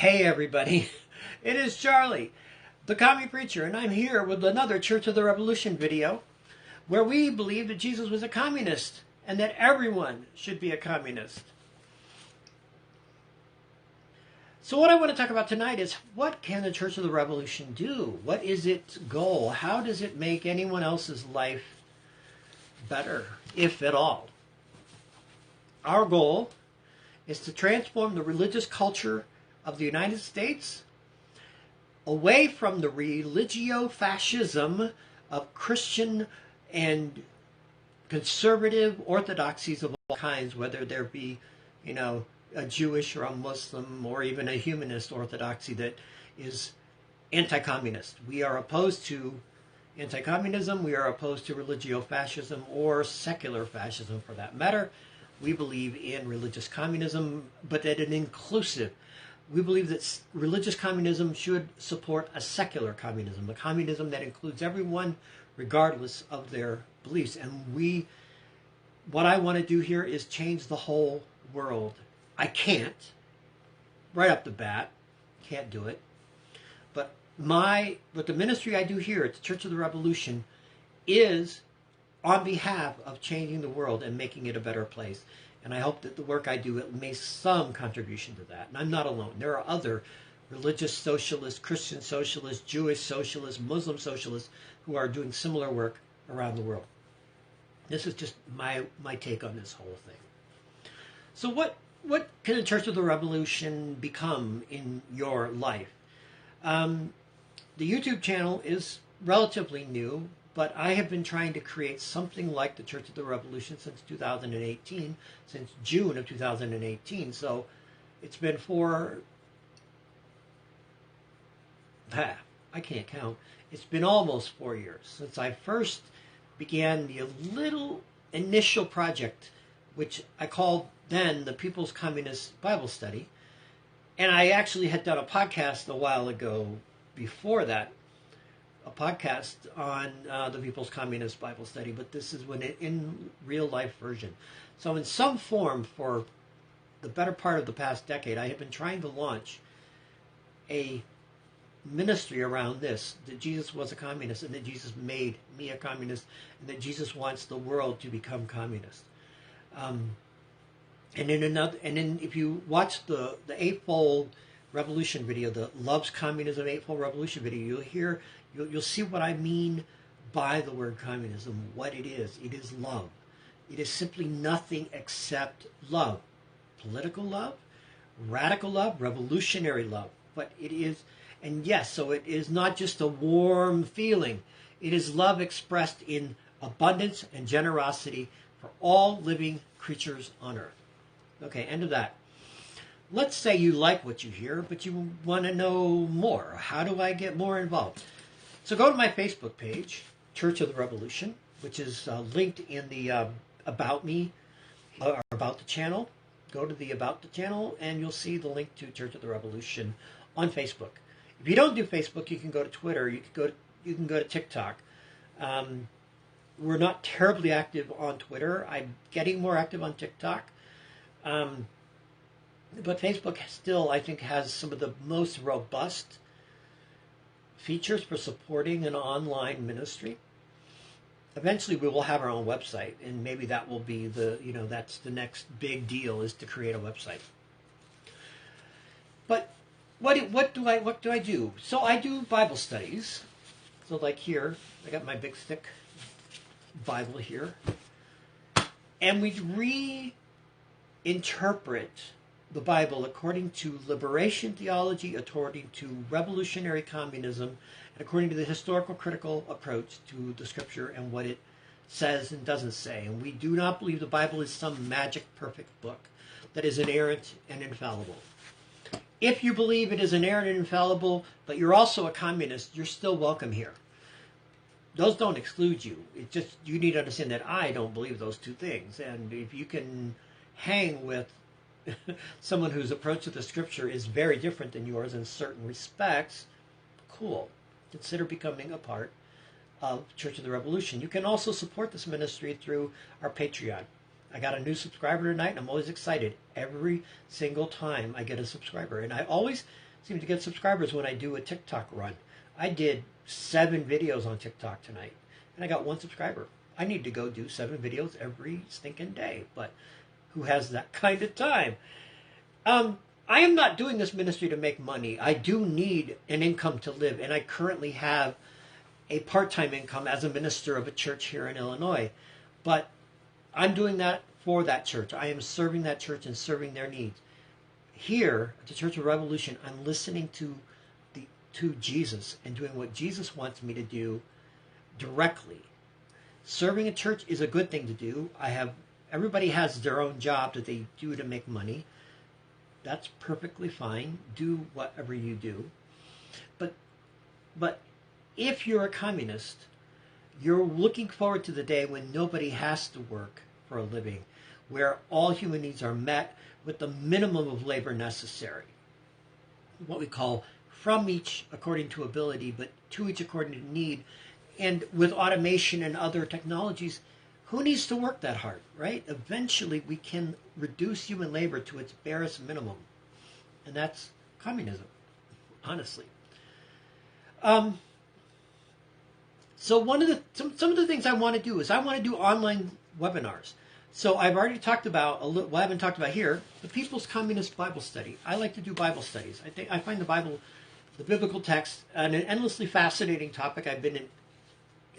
Hey everybody, it is Charlie, the Commie Preacher, and I'm here with another Church of the Revolution video where we believe that Jesus was a communist and that everyone should be a communist. So what I want to talk about tonight is what can the Church of the Revolution do? What is its goal? How does it make anyone else's life better, if at all? Our goal is to transform the religious culture of the United States away from the religio-fascism of Christian and conservative orthodoxies of all kinds, whether there be, a Jewish or a Muslim or even a humanist orthodoxy that is anti-communist. We are opposed to anti-communism. We are opposed to religio-fascism or secular fascism for that matter. We believe in religious communism, but that an inclusive. We believe that religious communism should support a secular communism, a communism that includes everyone regardless of their beliefs. And what I want to do here is change the whole world. I can't, right up the bat, can't do it. But the ministry I do here at the Church of the Revolution is on behalf of changing the world and making it a better place. And I hope that the work I do makes some contribution to that. And I'm not alone. There are other religious socialists, Christian socialists, Jewish socialists, Muslim socialists who are doing similar work around the world. This is just my take on this whole thing. So what can the Church of the Revolution become in your life? The YouTube channel is relatively new, but I have been trying to create something like the Church of the Revolution since 2018, since June of 2018. So it's been I can't count. It's been almost 4 years since I first began the little initial project, which I called then the People's Communist Bible Study. And I actually had done a podcast a while ago before that, a podcast on the People's Communist Bible Study, but this is in real life version. So in some form, for the better part of the past decade, I have been trying to launch a ministry around this, that Jesus was a communist and that Jesus made me a communist and that Jesus wants the world to become communist. And if you watch the Eightfold Revolution video, the Loves Communism Eightfold Revolution video, you'll see what I mean by the word communism, what it is. It is love. It is simply nothing except love. Political love, radical love, revolutionary love. But it is, and yes, so it is not just a warm feeling. It is love expressed in abundance and generosity for all living creatures on earth. Okay, end of that. Let's say you like what you hear, but you want to know more. How do I get more involved? So go to my Facebook page, Church of the Revolution, which is linked in the About Me, or About the Channel. Go to the About the Channel, and you'll see the link to Church of the Revolution on Facebook. If you don't do Facebook, you can go to Twitter. You can go to TikTok. We're not terribly active on Twitter. I'm getting more active on TikTok. But Facebook still, I think, has some of the most robust features for supporting an online ministry. Eventually we will have our own website, and maybe that will be that's the next big deal, is to create a website. But what do I do? So I do Bible studies. So like here, I got my big thick Bible here. And we reinterpret the Bible according to liberation theology, according to revolutionary communism, and according to the historical critical approach to the Scripture and what it says and doesn't say. And we do not believe the Bible is some magic perfect book that is inerrant and infallible. If you believe it is inerrant and infallible, but you're also a communist, you're still welcome here. Those don't exclude you. It's just you need to understand that I don't believe those two things. And if you can hang with someone whose approach to the Scripture is very different than yours in certain respects, cool. Consider becoming a part of Church of the Revolution. You can also support this ministry through our Patreon. I got a new subscriber tonight, and I'm always excited every single time I get a subscriber. And I always seem to get subscribers when I do a TikTok run. I did 7 videos on TikTok tonight, and I got 1 subscriber. I need to go do 7 videos every stinking day, but who has that kind of time? I am not doing this ministry to make money. I do need an income to live, and I currently have a part-time income as a minister of a church here in Illinois. But I'm doing that for that church. I am serving that church and serving their needs. Here at the Church of the Revolution, I'm listening to Jesus and doing what Jesus wants me to do directly. Serving a church is a good thing to do. Everybody has their own job that they do to make money. That's perfectly fine. Do whatever you do. But if you're a communist, you're looking forward to the day when nobody has to work for a living, where all human needs are met with the minimum of labor necessary. What we call from each according to ability, but to each according to need. And with automation and other technologies, who needs to work that hard, right? Eventually, we can reduce human labor to its barest minimum. And that's communism, honestly. So some of the things I want to do is I want to do online webinars. So I've already talked about, I haven't talked about here, the People's Communist Bible Study. I like to do Bible studies. I find the Bible, the biblical text, an endlessly fascinating topic. I've been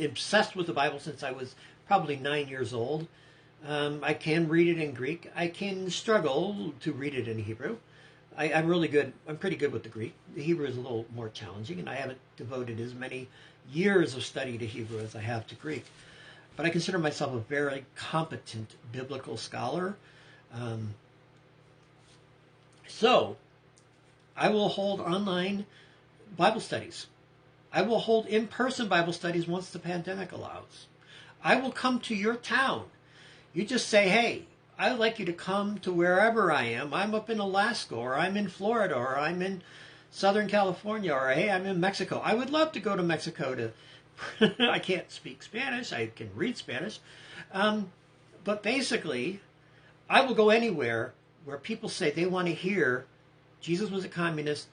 obsessed with the Bible since I was probably 9 years old. I can read it in Greek. I can struggle to read it in Hebrew. I'm really good. I'm pretty good with the Greek. The Hebrew is a little more challenging, and I haven't devoted as many years of study to Hebrew as I have to Greek. But I consider myself a very competent biblical scholar. So I will hold online Bible studies. I will hold in-person Bible studies once the pandemic allows. I will come to your town. You just say, hey, I'd like you to come to wherever I am. I'm up in Alaska, or I'm in Florida, or I'm in Southern California, or hey, I'm in Mexico. I would love to go to Mexico to... I can't speak Spanish. I can read Spanish. But basically, I will go anywhere where people say they want to hear Jesus was a communist,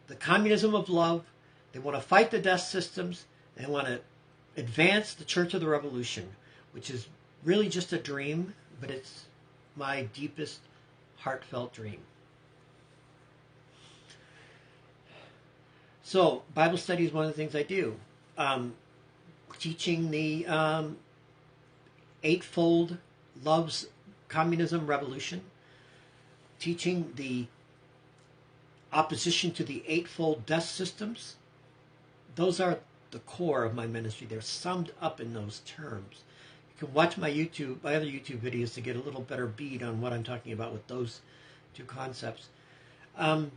the communism of love. They want to fight the death systems. They want to advance the Church of the Revolution, which is really just a dream, but it's my deepest, heartfelt dream. So, Bible study is one of the things I do. Teaching the eightfold loves communism revolution. Teaching the opposition to the eightfold death systems. Those are the core of my ministry. They're summed up in those terms. You can watch my other YouTube videos to get a little better bead on what I'm talking about with those two concepts. Now,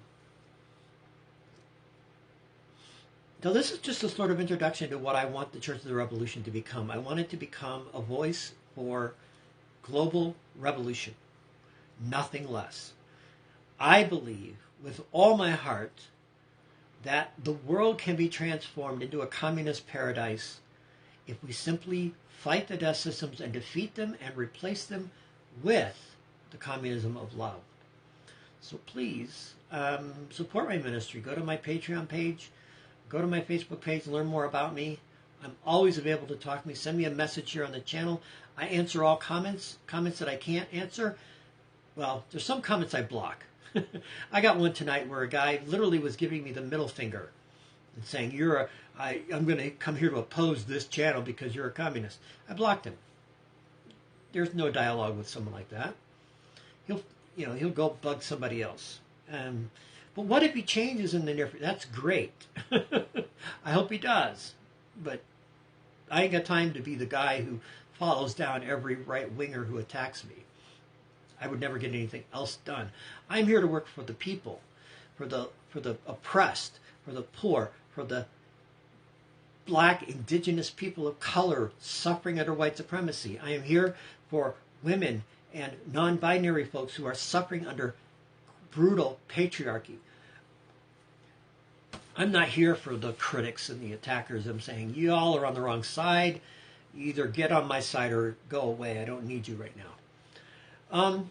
this is just a sort of introduction to what I want the Church of the Revolution to become. I want it to become a voice for global revolution, nothing less. I believe with all my heart that the world can be transformed into a communist paradise if we simply fight the death systems and defeat them and replace them with the communism of love. So please support my ministry. Go to my Patreon page. Go to my Facebook page and learn more about me. I'm always available to talk to me. Send me a message here on the channel. I answer all comments that I can't answer. Well, there's some comments I block. I got one tonight where a guy literally was giving me the middle finger and saying, I'm going to come here to oppose this channel because you're a communist. I blocked him. There's no dialogue with someone like that. He'll go bug somebody else. But what if he changes in the near future? That's great. I hope he does. But I ain't got time to be the guy who follows down every right-winger who attacks me. I would never get anything else done. I'm here to work for the people, for the oppressed, for the poor, for the black, indigenous people of color suffering under white supremacy. I am here for women and non-binary folks who are suffering under brutal patriarchy. I'm not here for the critics and the attackers. I'm saying, you all are on the wrong side. You either get on my side or go away. I don't need you right now.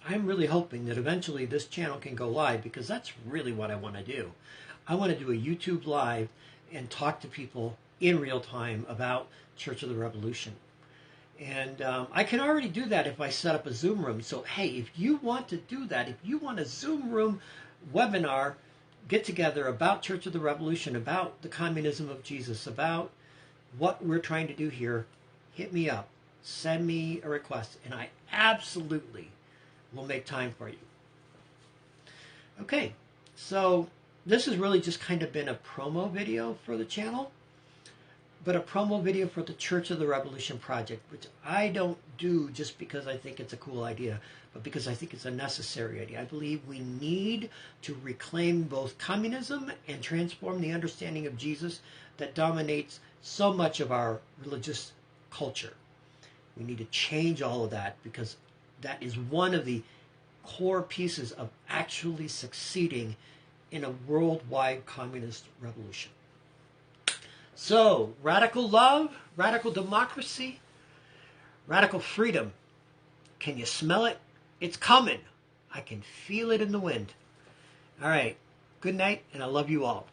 I'm really hoping that eventually this channel can go live, because that's really what I want to do. I want to do a YouTube live and talk to people in real time about Church of the Revolution. And I can already do that if I set up a Zoom room. So, hey, if you want to do that, if you want a Zoom room webinar, get together about Church of the Revolution, about the communism of Jesus, about what we're trying to do here, hit me up. Send me a request, and I absolutely will make time for you. Okay, so this has really just kind of been a promo video for the channel, but a promo video for the Church of the Revolution project, which I don't do just because I think it's a cool idea, but because I think it's a necessary idea. I believe we need to reclaim both communism and transform the understanding of Jesus that dominates so much of our religious culture. We need to change all of that, because that is one of the core pieces of actually succeeding in a worldwide communist revolution. So, radical love, radical democracy, radical freedom. Can you smell it? It's coming. I can feel it in the wind. All right. Good night, and I love you all.